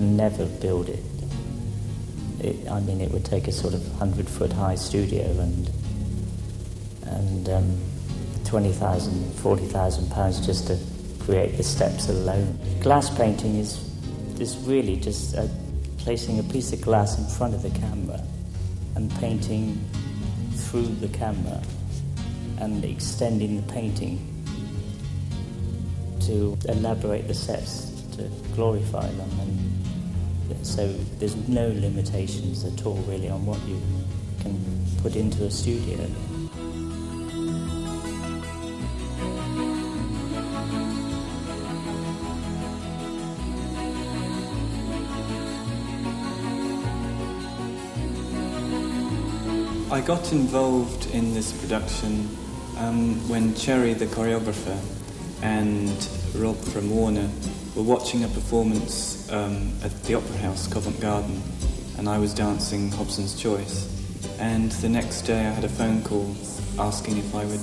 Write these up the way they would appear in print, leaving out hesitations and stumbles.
never build it. I mean, it would take a sort of 100-foot high studio and 20,000, 40,000 pounds just to create the steps alone. Glass painting is really just placing a piece of glass in front of the camera and painting through the camera and extending the painting to elaborate the sets, to glorify them. And so there's no limitations at all really on what you can put into a studio. I got involved in this production when Cherry, the choreographer, and Rob from Warner were watching a performance at the Opera House, Covent Garden, and I was dancing Hobson's Choice. And the next day I had a phone call asking if I would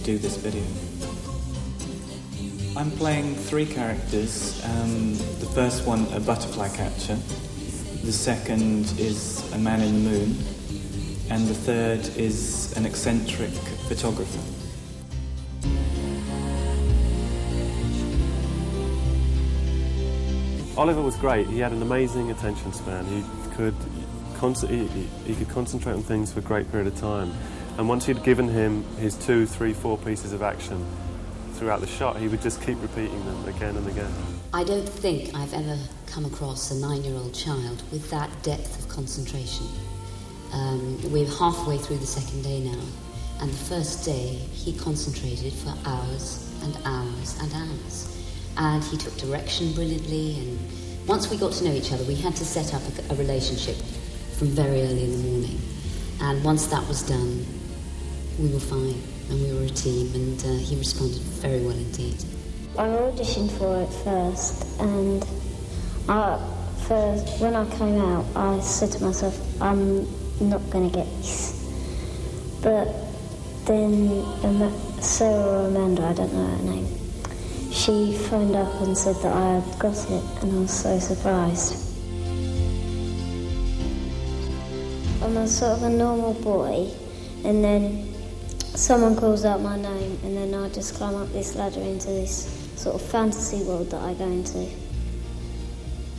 do this video. I'm playing 3 characters. The first one, a butterfly catcher. The second is a man in the moon. And the third is an eccentric photographer. Oliver was great. He had an amazing attention span. He could concentrate on things for a great period of time. And once you'd given him his 2, 3, 4 pieces of action throughout the shot, he would just keep repeating them again and again. I don't think I've ever come across a 9-year-old child with that depth of concentration. We're halfway through the second day now, and the first day he concentrated for hours and hours and hours. And he took direction brilliantly, and once we got to know each other, we had to set up a relationship from very early in the morning. And once that was done, we were fine, and we were a team, and he responded very well indeed. I auditioned for it first, and when I came out, I said to myself, I'm not going to get this. But then Sarah or Amanda, I don't know her name, she phoned up and said that I had got it, and I was so surprised. I'm a sort of a normal boy, and then someone calls out my name, and then I just climb up this ladder into this sort of fantasy world that I go into.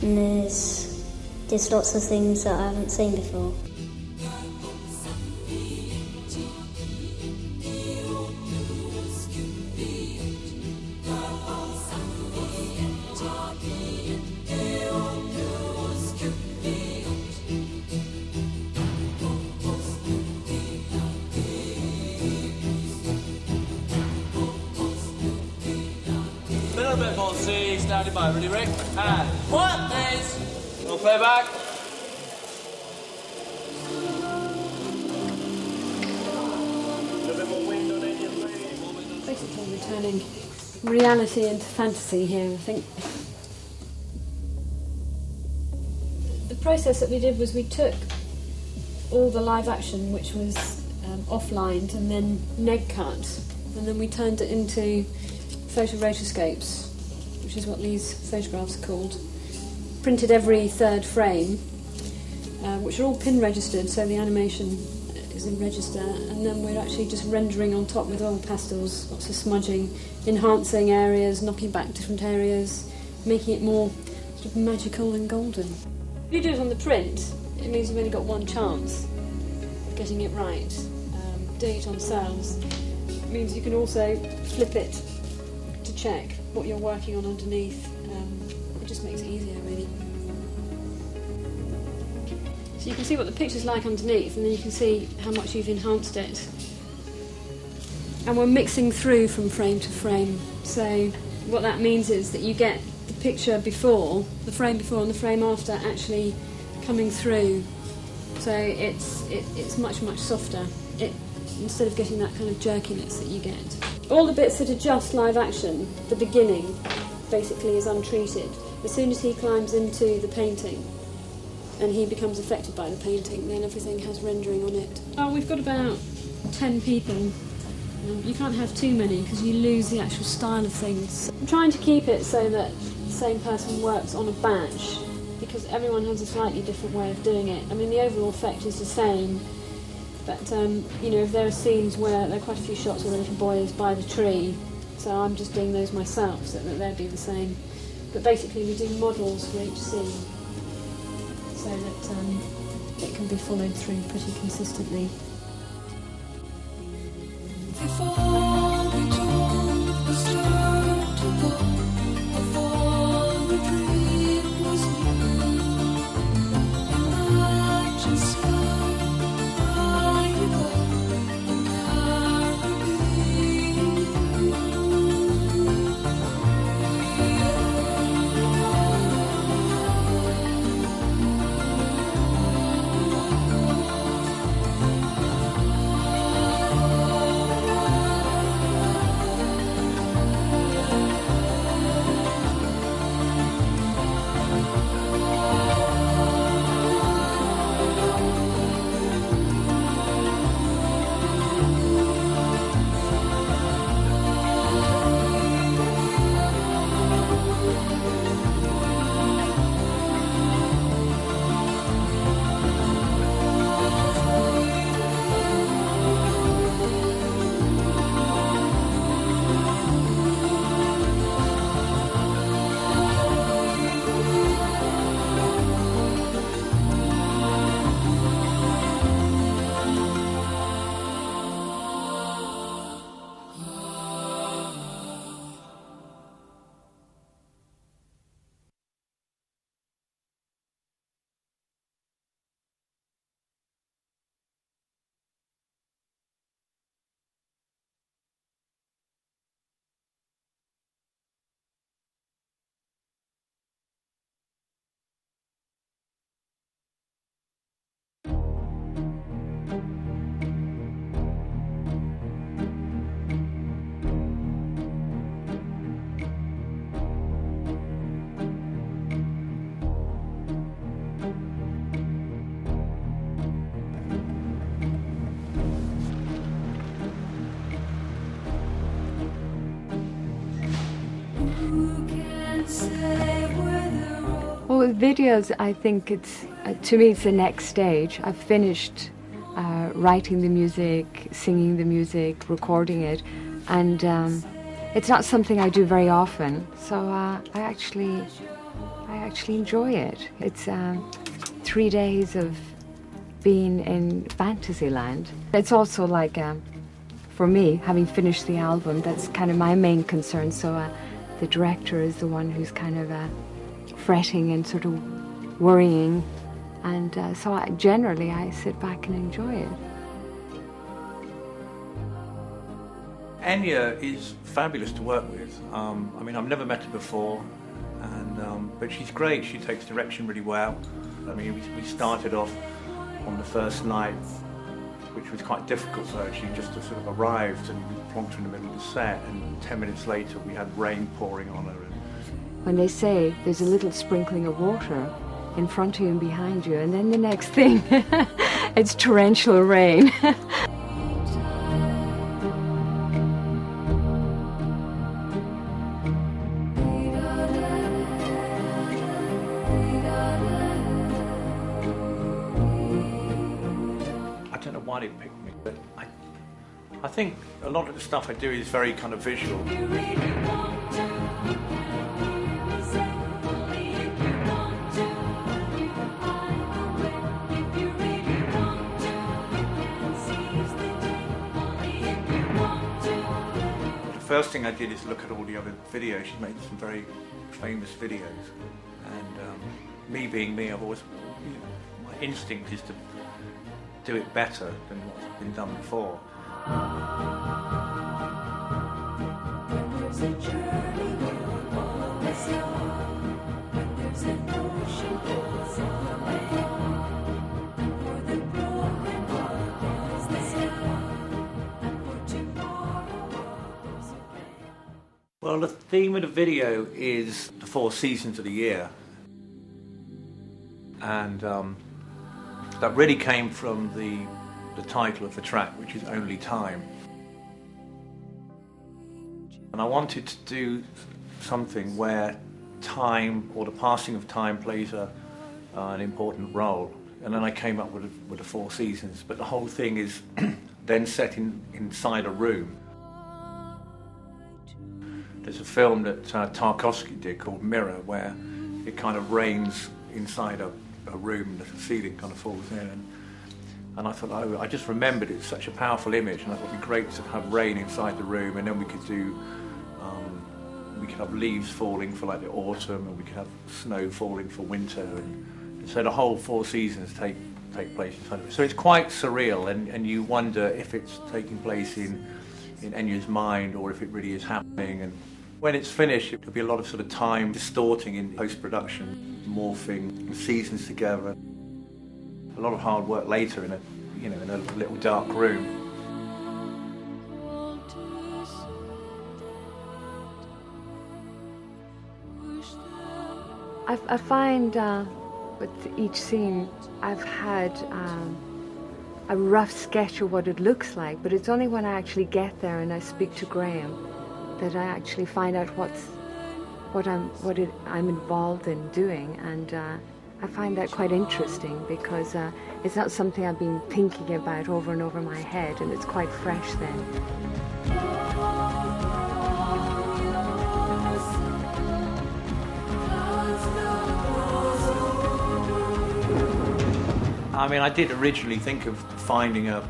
And there's just lots of things that I haven't seen before. Little bit more C, standing by, ready Rick? And what is? We'll play back. Basically we're turning reality into fantasy here, I think. The process that we did was we took all the live action, which was offlined and then neg cut, and then we turned it into photorotoscopes, which is what these photographs are called. Printed every third frame, which are all pin registered, so the animation is in register, and then we're actually just rendering on top with oil pastels, lots of smudging, enhancing areas, knocking back different areas, making it more sort of magical and golden. If you do it on the print, it means you've only got one chance of getting it right. Doing it on cells means you can also flip it to check what you're working on underneath. It just makes it easier, really. So you can see what the picture's like underneath, and then you can see how much you've enhanced it. And we're mixing through from frame to frame. So what that means is that you get the picture before, the frame before and the frame after actually coming through. So it's much, much softer. Instead of getting that kind of jerkiness that you get. All the bits that are just live action, the beginning, basically is untreated. As soon as he climbs into the painting and he becomes affected by the painting, then everything has rendering on it. Oh, we've got about 10 people. You can't have too many because you lose the actual style of things. I'm trying to keep it so that the same person works on a batch because everyone has a slightly different way of doing it. I mean, the overall effect is the same, but you know, if there are scenes where there are quite a few shots where the little boy is by the tree, so I'm just doing those myself so that they'd be the same. But basically we do models for each scene so that it can be followed through pretty consistently. Before we told the story to go, before the dream was new, imagine still where you go, and there will be you. Well, with videos, I think it's, to me, it's the next stage. I've finished writing the music, singing the music, recording it, and it's not something I do very often, so I actually enjoy it. It's 3 days of being in Fantasyland. It's also like, for me, having finished the album, that's kind of my main concern, so the director is the one who's kind of fretting and sort of worrying, and so generally I sit back and enjoy it. Enya is fabulous to work with. I mean, I've never met her before, and but she's great. She takes direction really well. I mean, we started off on the first night, which was quite difficult for her. She just sort of arrived and we plonked her in the middle of the set, and 10 minutes later we had rain pouring on her. When they say there's a little sprinkling of water in front of you and behind you, and then the next thing, it's torrential rain. I don't know why they picked me, but I think a lot of the stuff I do is very kind of visual. The first thing I did is look at all the other videos. She's made some very famous videos, and me being me, I've always, my instinct is to do it better than what's been done before. Well, the theme of the video is the 4 seasons of the year, and that really came from the title of the track, which is Only Time. And I wanted to do something where time, or the passing of time, plays a an important role. And then I came up with the Four Seasons, but the whole thing is then set inside a room. There's a film that Tarkovsky did called Mirror, where it kind of rains inside a room, the ceiling kind of falls in. And I thought, oh, I just remembered it's such a powerful image, and I thought it'd be great to have rain inside the room, and then we could do, we could have leaves falling for like the autumn, and we could have snow falling for winter, and so the whole Four Seasons take place inside of it. So it's quite surreal, and you wonder if it's taking place in Enya's mind, or if it really is happening. And when it's finished, there'll be a lot of sort of time distorting in post-production, morphing seasons together. A lot of hard work later in a little dark room. I find with each scene I've had a rough sketch of what it looks like, but it's only when I actually get there and I speak to Graham that I actually find out what I'm involved in doing, and I find that quite interesting because it's not something I've been thinking about over and over my head, and it's quite fresh then. I mean, I did originally think of finding a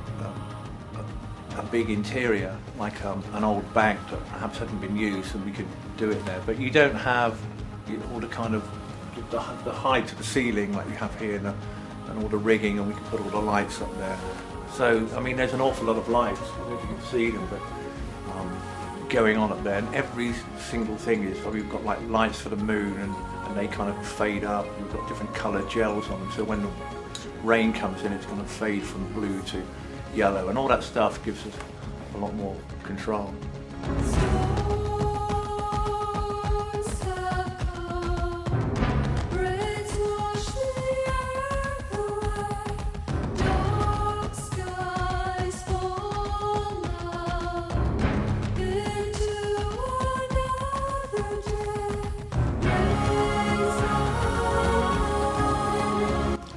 big interior, like an old bank that perhaps hadn't been used, and we could do it there. But you don't have all the kind of the height of the ceiling like you have here, and all the rigging, and we can put all the lights up there. So, I mean, there's an awful lot of lights. I don't know if you can see them, but going on up there, and every single thing is, we've got like lights for the moon, and they kind of fade up. We've got different coloured gels on them, so when the rain comes in, it's going to fade from blue to yellow, and all that stuff gives us a lot more control.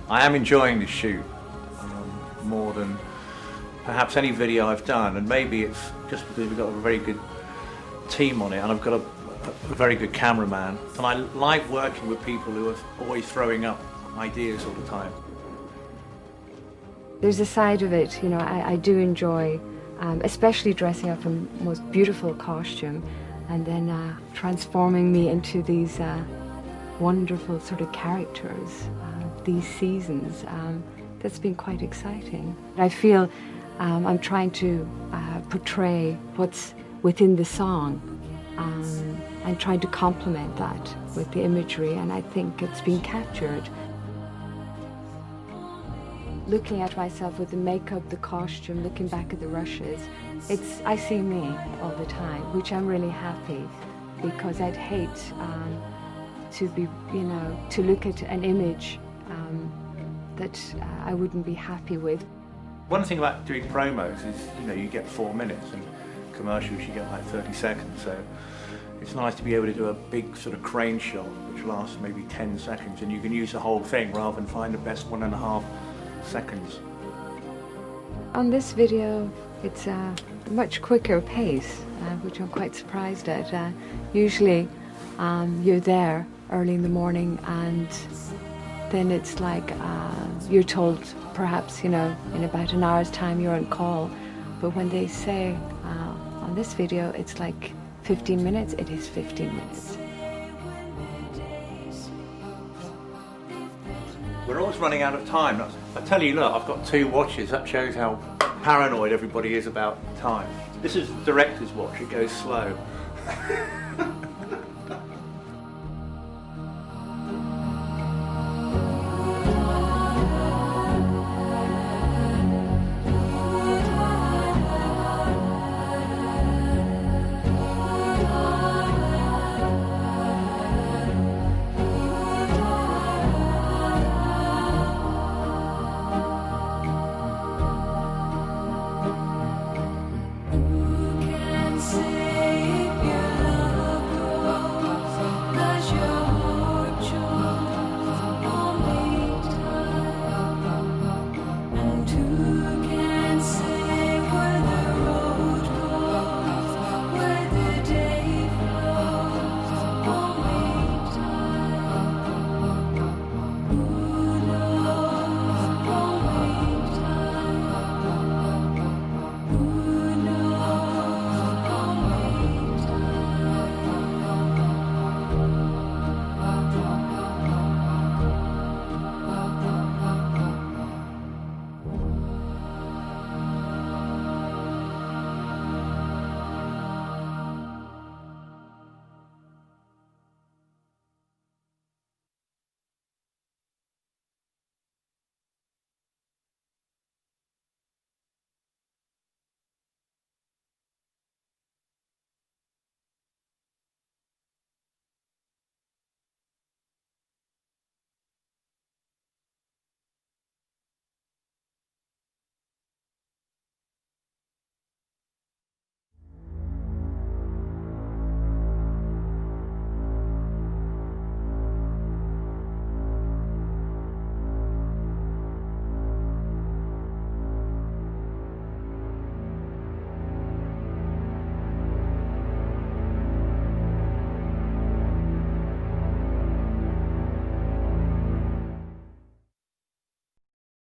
I am enjoying this shoot more than perhaps any video I've done, and maybe it's just because we've got a very good team on it, and I've got a very good cameraman, and I like working with people who are always throwing up ideas all the time. There's a side of it, I do enjoy, especially dressing up in the most beautiful costume, and then transforming me into these wonderful sort of characters, these seasons. That's been quite exciting. I feel I'm trying to portray what's within the song, and trying to complement that with the imagery, and I think it's been captured. Looking at myself with the makeup, the costume, looking back at the rushes, I see me all the time, which I'm really happy, because I'd hate to be, to look at an image that I wouldn't be happy with. One thing about doing promos is, you get 4 minutes, and commercials you get like 30 seconds, so it's nice to be able to do a big sort of crane shot which lasts maybe 10 seconds, and you can use the whole thing rather than find the best 1.5 seconds. On this video, it's a much quicker pace, which I'm quite surprised at. Usually you're there early in the morning, and then it's like you're told perhaps, in about an hour's time you're on call. But when they say on this video it's like 15 minutes, it is 15 minutes. We're always running out of time. I tell you, look, I've got 2 watches. That shows how paranoid everybody is about time. This is the director's watch. It goes slow.